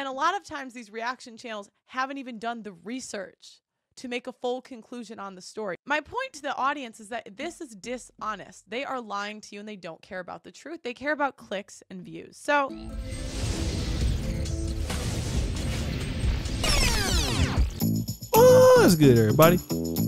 And a lot of times these reaction channels haven't even done the research to make a full conclusion on the story. My point to the audience is that this is dishonest. They are lying to you and they don't care about the truth. They care about clicks and views. So what's good, everybody?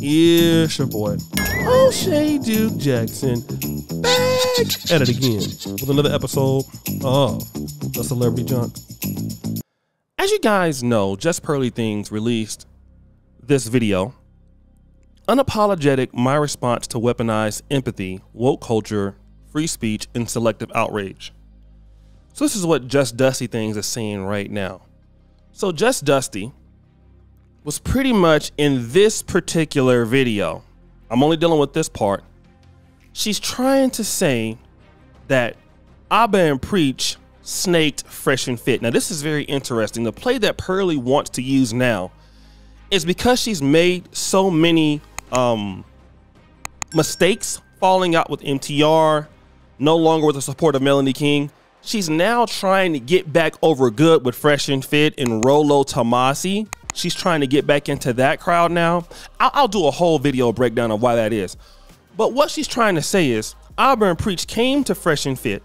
It's your boy, O'Shea Duke Jackson, back at it again with another episode of The Celebrity Junk. As you guys know, Just Pearly Things released this video, Unapologetic, my response to weaponized empathy, woke culture, free speech, and selective outrage. So this is what Just Dusty Things is saying right now. So Just Dusty was pretty much in this particular video, I'm only dealing with this part, she's trying to say that Abba and Preach snaked Fresh and Fit. Now this is very interesting. The play that Pearly wants to use now is because she's made so many mistakes, falling out with MTR, no longer with the support of Melanie King. She's now trying to get back over good with Fresh and Fit and Rolo Tomasi. She's trying to get back into that crowd now. I'll do a whole video breakdown of why that is. But what she's trying to say is Abba and Preach came to Fresh and Fit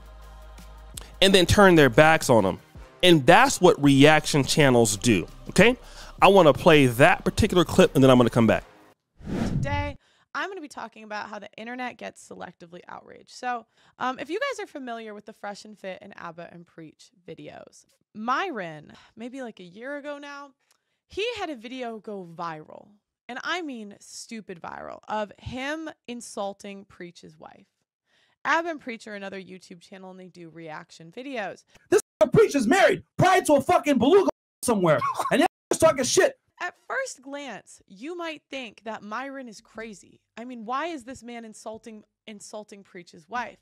and then turned their backs on them. And that's what reaction channels do, okay? I want to play that particular clip and then I'm going to come back. today, I'm going to be talking about how the internet gets selectively outraged. So if you guys are familiar with the Fresh and Fit and Abba and Preach videos, Myron, maybe like a year ago now, he had a video go viral, and I mean stupid viral, of him insulting Preach's wife. Abba and Preach are another YouTube channel, and they do reaction videos. This Preach is married prior to a fucking beluga somewhere, and you're just talking shit. At first glance, you might think that Myron is crazy. I mean, why is this man insulting Preach's wife?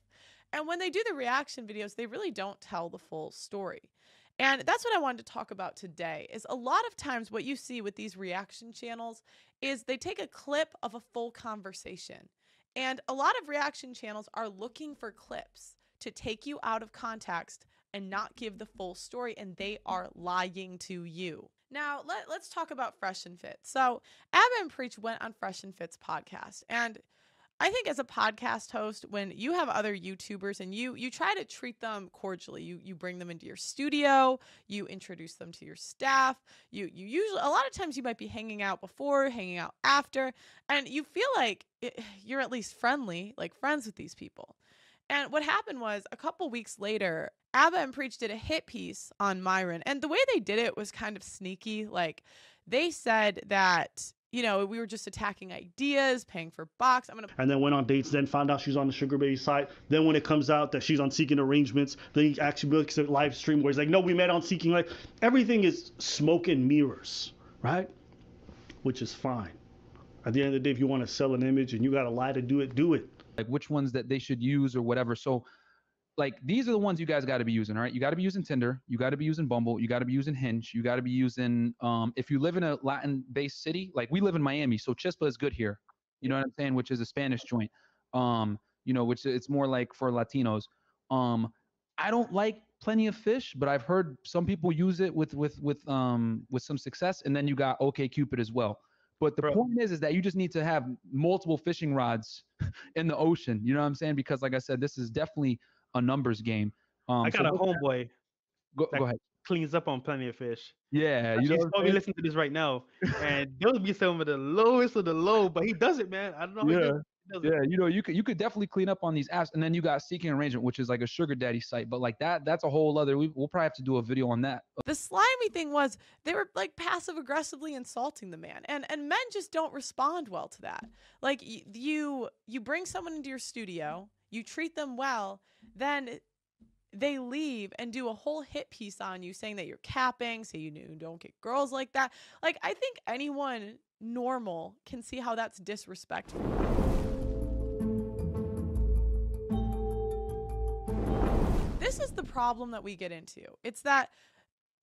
And when they do the reaction videos, they really don't tell the full story. And that's what I wanted to talk about today, is a lot of times what you see with these reaction channels is they take a clip of a full conversation. And a lot of reaction channels are looking for clips to take you out of context and not give the full story, and they are lying to you. Now, let's talk about Fresh and Fit. So Abba and Preach went on Fresh and Fit's podcast, and I think as a podcast host, when you have other YouTubers and you try to treat them cordially, you bring them into your studio, you introduce them to your staff, you usually, a lot of times you might be hanging out before, hanging out after, and you feel like you're at least friendly, like friends with these people. And what happened was a couple weeks later, Abba and Preach did a hit piece on Myron, and the way they did it was kind of sneaky. Like, they said that, you know, we were just attacking ideas, paying for box. And then went on dates, then found out she's on the Sugar Baby site. Then when it comes out that she's on Seeking Arrangements, then he actually makes a live stream where he's like, no, we met on Seeking. Like, everything is smoke and mirrors, right? Which is fine. At the end of the day, if you want to sell an image and you got to lie to do it, do it. Like which ones that they should use or whatever. So like these are the ones you guys got to be using. All right, you got to be using Tinder, you got to be using Bumble, you got to be using Hinge, you got to be using if you live in a Latin based city, like we live in Miami, so Chispa is good here, you know what I'm saying, which is a Spanish joint, you know, which it's more like for Latinos. I don't like Plenty of Fish, but I've heard some people use it with some success. And then you got OkCupid as well. But the point is that you just need to have multiple fishing rods in the ocean. You know what I'm saying? Because like I said, this is definitely a numbers game. I got a homeboy. Go ahead. Cleans up on Plenty of Fish. Yeah, you know, probably listen to this right now, and they'll be some of the lowest of the low, but he does it, man. I don't know. How he does it. Yeah, you know, you could definitely clean up on these apps, and then you got Seeking Arrangement, which is like a sugar daddy site, but like that's a whole other. We'll probably have to do a video on that. The slimy thing was they were like passive aggressively insulting the man, and men just don't respond well to that. Like you bring someone into your studio, you treat them well, then they leave and do a whole hit piece on you saying that you're capping, say you don't get girls like that. Like, I think anyone normal can see how that's disrespectful. This is the problem that we get into. It's that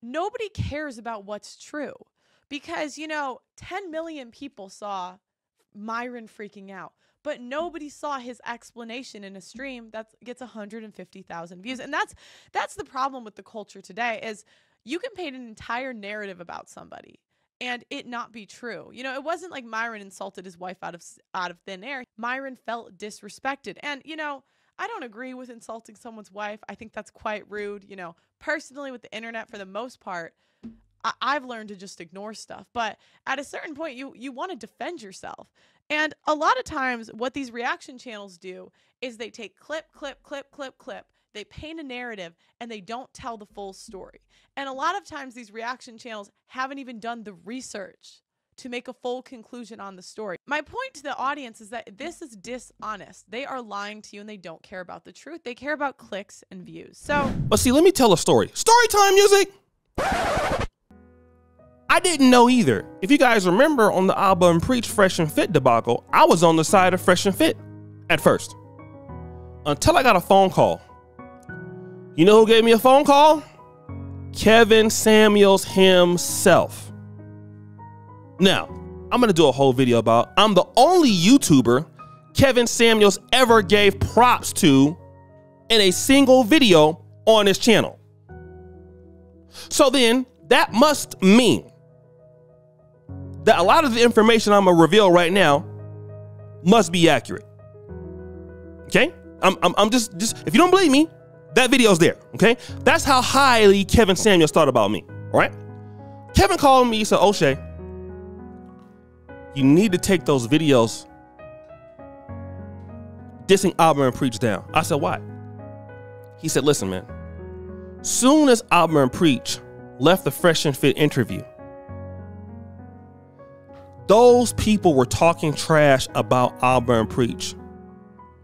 nobody cares about what's true because, you know, 10 million people saw Myron freaking out, but nobody saw his explanation in a stream that gets 150,000 views. And that's the problem with the culture today is you can paint an entire narrative about somebody and it not be true. You know, it wasn't like Myron insulted his wife out of thin air. Myron felt disrespected. And, you know, I don't agree with insulting someone's wife. I think that's quite rude. You know, personally with the internet, for the most part, I've learned to just ignore stuff. But at a certain point, you want to defend yourself. And a lot of times what these reaction channels do is they take clip. They paint a narrative and they don't tell the full story. And a lot of times these reaction channels haven't even done the research to make a full conclusion on the story. My point to the audience is that this is dishonest. They are lying to you and they don't care about the truth. They care about clicks and views. So, but see, let me tell a story. Story time music. I didn't know either. If you guys remember on the Abba and Preach Fresh and Fit debacle, I was on the side of Fresh and Fit at first until I got a phone call. You know who gave me a phone call? Kevin Samuels himself. Now, I'm going to do a whole video about, I'm the only YouTuber Kevin Samuels ever gave props to in a single video on his channel. So then that must mean that a lot of the information I'm going to reveal right now must be accurate. Okay? I'm just if you don't believe me, that video's there, okay? That's how highly Kevin Samuels thought about me, all right? Kevin called me, he said, O'Shea, you need to take those videos dissing Abba and Preach down. I said, why? He said, listen, man, soon as Abba and Preach left the Fresh and Fit interview, those people were talking trash about Abba and Preach.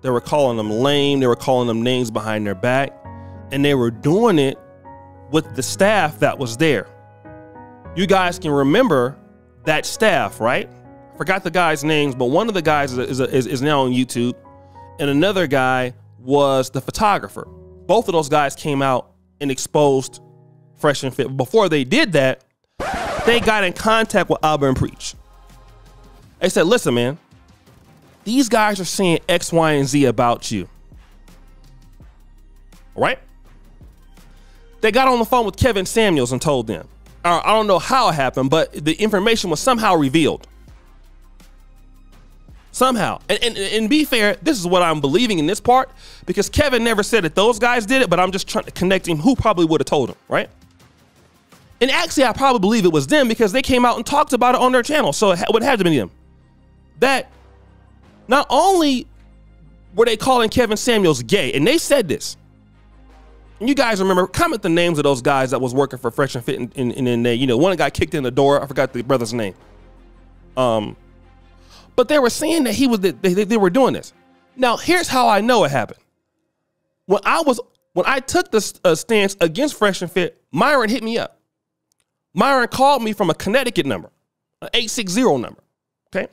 They were calling them lame. They were calling them names behind their back. And they were doing it with the staff that was there. You guys can remember that staff, right? I forgot the guys' names, but one of the guys is now on YouTube. And another guy was the photographer. Both of those guys came out and exposed Fresh and Fit. Before they did that, they got in contact with Abba and Preach. They said, listen, man, these guys are saying X, Y, and Z about you. All right? They got on the phone with Kevin Samuels and told them. I don't know how it happened, but the information was somehow revealed. Somehow. And be fair, this is what I'm believing in this part, because Kevin never said that those guys did it, but I'm just trying to connect him who probably would have told him, right? And actually, I probably believe it was them because they came out and talked about it on their channel. So it would have to be them. That not only were they calling Kevin Samuels gay, and they said this, and you guys remember, comment the names of those guys that was working for Fresh and Fit, and then they, you know, one got kicked in the door. I forgot the brother's name. But they were saying that they were doing this. Now, here's how I know it happened. When I took the stance against Fresh and Fit, Myron hit me up. Myron called me from a Connecticut number, an 860 number. Okay.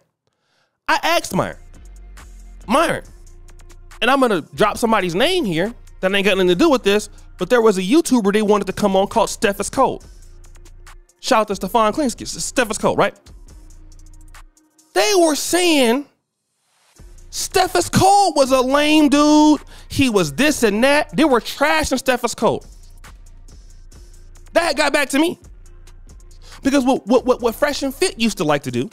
I asked Myron, and I'm going to drop somebody's name here that ain't got nothing to do with this, but there was a YouTuber they wanted to come on called Steffes Cole. Shout out to Stefan Klinsky, Steffes Cole, right? They were saying Steffes Cole was a lame dude. He was this and that. They were trashing Steffes Cole. That got back to me. Because what Fresh and Fit used to like to do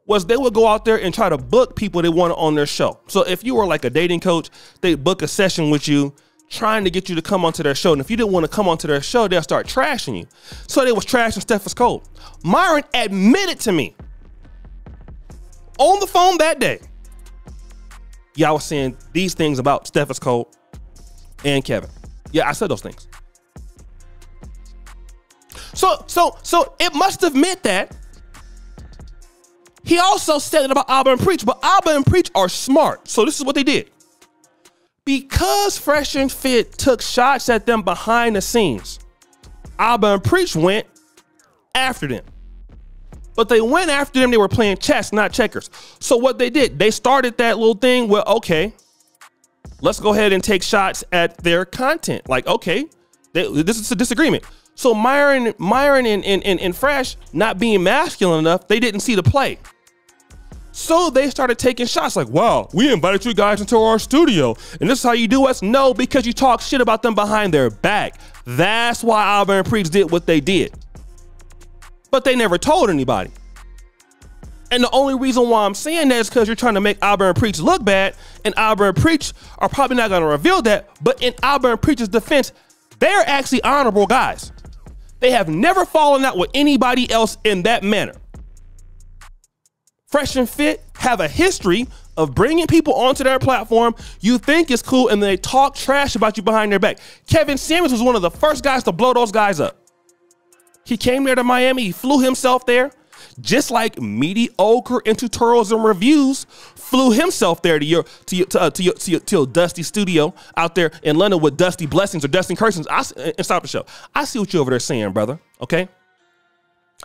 was they would go out there and try to book people they wanted on their show. So if you were like a dating coach, they'd book a session with you trying to get you to come onto their show. And if you didn't want to come onto their show, they'll start trashing you. So they was trashing Steffes Cole. Myron admitted to me on the phone that day, yeah, I was saying these things about Steffes Cole and Kevin. Yeah, I said those things. So it must have meant that he also said it about Abba and Preach, but Abba and Preach are smart. So this is what they did. Because Fresh and Fit took shots at them behind the scenes, Abba and Preach went after them. But they went after them, they were playing chess, not checkers. So what they did, they started that little thing where, okay, let's go ahead and take shots at their content. Like, okay, this is a disagreement. So Myron and Fresh, not being masculine enough, they didn't see the play. So they started taking shots like, wow, we invited you guys into our studio and this is how you do us. No, because you talk shit about them behind their back. That's why Alba and Preach did what they did. But they never told anybody. And the only reason why I'm saying that is because you're trying to make Alba and Preach look bad, and Alba and Preach are probably not going to reveal that. But in Alba and Preach's defense, they're actually honorable guys. They have never fallen out with anybody else in that manner. Fresh and Fit have a history of bringing people onto their platform you think is cool, and they talk trash about you behind their back. Kevin Samuels was one of the first guys to blow those guys up. He came there to Miami. He flew himself there, just like Mediocre and Tutorials and Reviews flew himself there to your Dusty studio out there in London with Dusty Blessings or Dusty Cursings. And stop the show. I see what you over there saying, brother. Okay.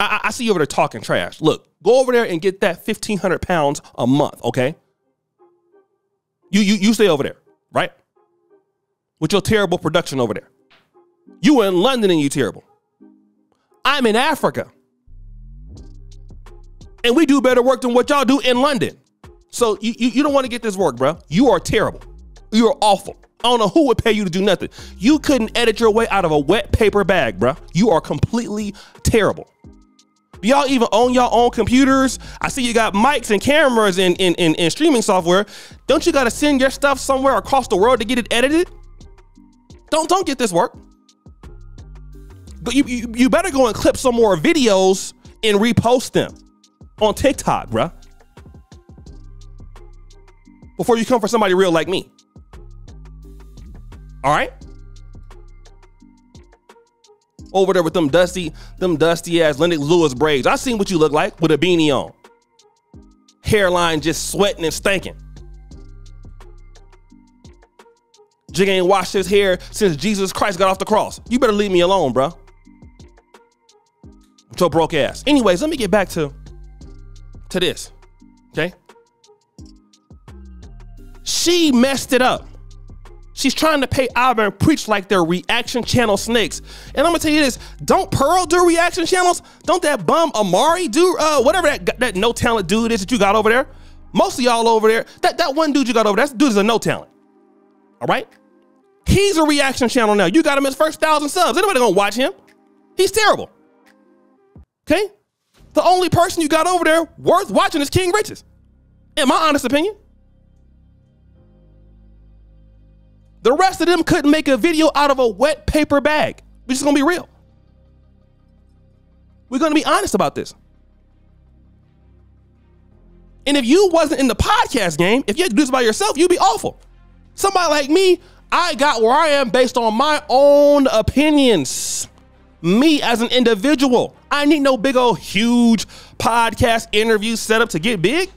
I see you over there talking trash. Look, go over there and get that 1,500 pounds a month, okay? You stay over there, right? With your terrible production over there. You in London and you terrible. I'm in Africa. And we do better work than what y'all do in London. So you don't want to get this work, bro. You are terrible. You are awful. I don't know who would pay you to do nothing. You couldn't edit your way out of a wet paper bag, bro. You are completely terrible. Do y'all even own your own computers? I see you got mics and cameras and streaming software. Don't you got to send your stuff somewhere across the world to get it edited? Don't get this work. But you better go and clip some more videos and repost them on TikTok, bruh. Before you come for somebody real like me. All right? Over there with them dusty ass Lennox Lewis braids. I seen what you look like with a beanie on. Hairline just sweating and stinking. Jig ain't washed his hair since Jesus Christ got off the cross. You better leave me alone, bro. With your broke ass. Anyways, let me get back to this, okay? She messed it up. She's trying to pay Alba and Preach like they're reaction channel snakes. And I'm gonna tell you this, don't Pearl do reaction channels? Don't that bum Amari do whatever that no talent dude is that you got over there? Most of y'all over there, that one dude you got over there, that dude is a no talent. All right? He's a reaction channel now. You got him his first 1,000 subs. Anybody gonna watch him? He's terrible. Okay? The only person you got over there worth watching is King Riches. In my honest opinion. The rest of them couldn't make a video out of a wet paper bag. We're just gonna be real. We're gonna be honest about this. And if you wasn't in the podcast game, if you had to do this by yourself, you'd be awful. Somebody like me, I got where I am based on my own opinions. Me as an individual. I need no big old huge podcast interview setup to get big.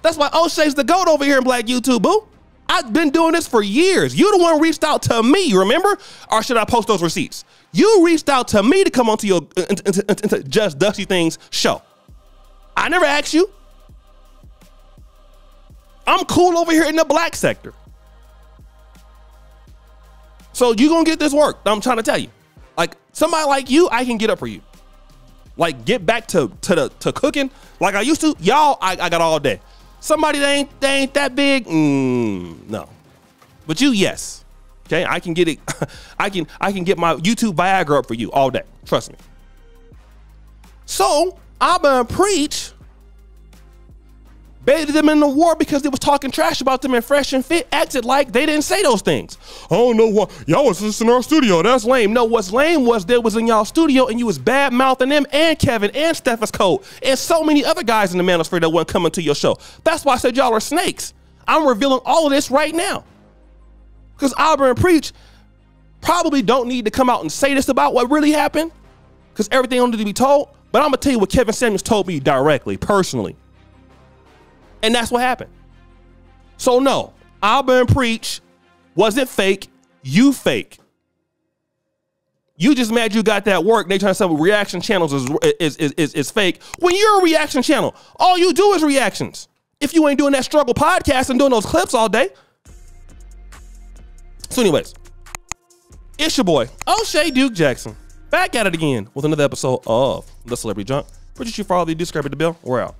That's why O'Shea's the GOAT over here in Black YouTube, boo. I've been doing this for years. You the one who reached out to me, remember? Or should I post those receipts? You reached out to me to come onto your into Just Dusty Things show. I never asked you. I'm cool over here in the black sector. So you gonna get this work. I'm trying to tell you. Like somebody like you, I can get up for you. Like get back to cooking like I used to. Y'all, I got all day. Somebody that ain't that big, no. But you, yes. Okay, I can get it. I can get my YouTube Viagra up for you all day. Trust me. So Alba and Preach baited them in the war because they was talking trash about them, and Fresh and Fit acted like they didn't say those things. I don't know why y'all was just in our studio. That's lame. No, what's lame was they was in y'all studio and you was bad mouthing them and Kevin and Steph's Code and so many other guys in the Manosphere that wasn't coming to your show. That's why I said y'all are snakes. I'm revealing all of this right now because Alba and Preach probably don't need to come out and say this about what really happened because everything only to be told. But I'm gonna tell you what Kevin Samuels told me directly, personally. And that's what happened. So no, Alba and Preach wasn't fake. You fake. You just mad you got that work. They trying to say reaction channels is fake. When you're a reaction channel, all you do is reactions. If you ain't doing that struggle podcast and doing those clips all day. So anyways, it's your boy, O'Shea Duke Jackson, back at it again with another episode of The Celebrity Junk. Appreciate you for all the subscribe at the bell. We're out.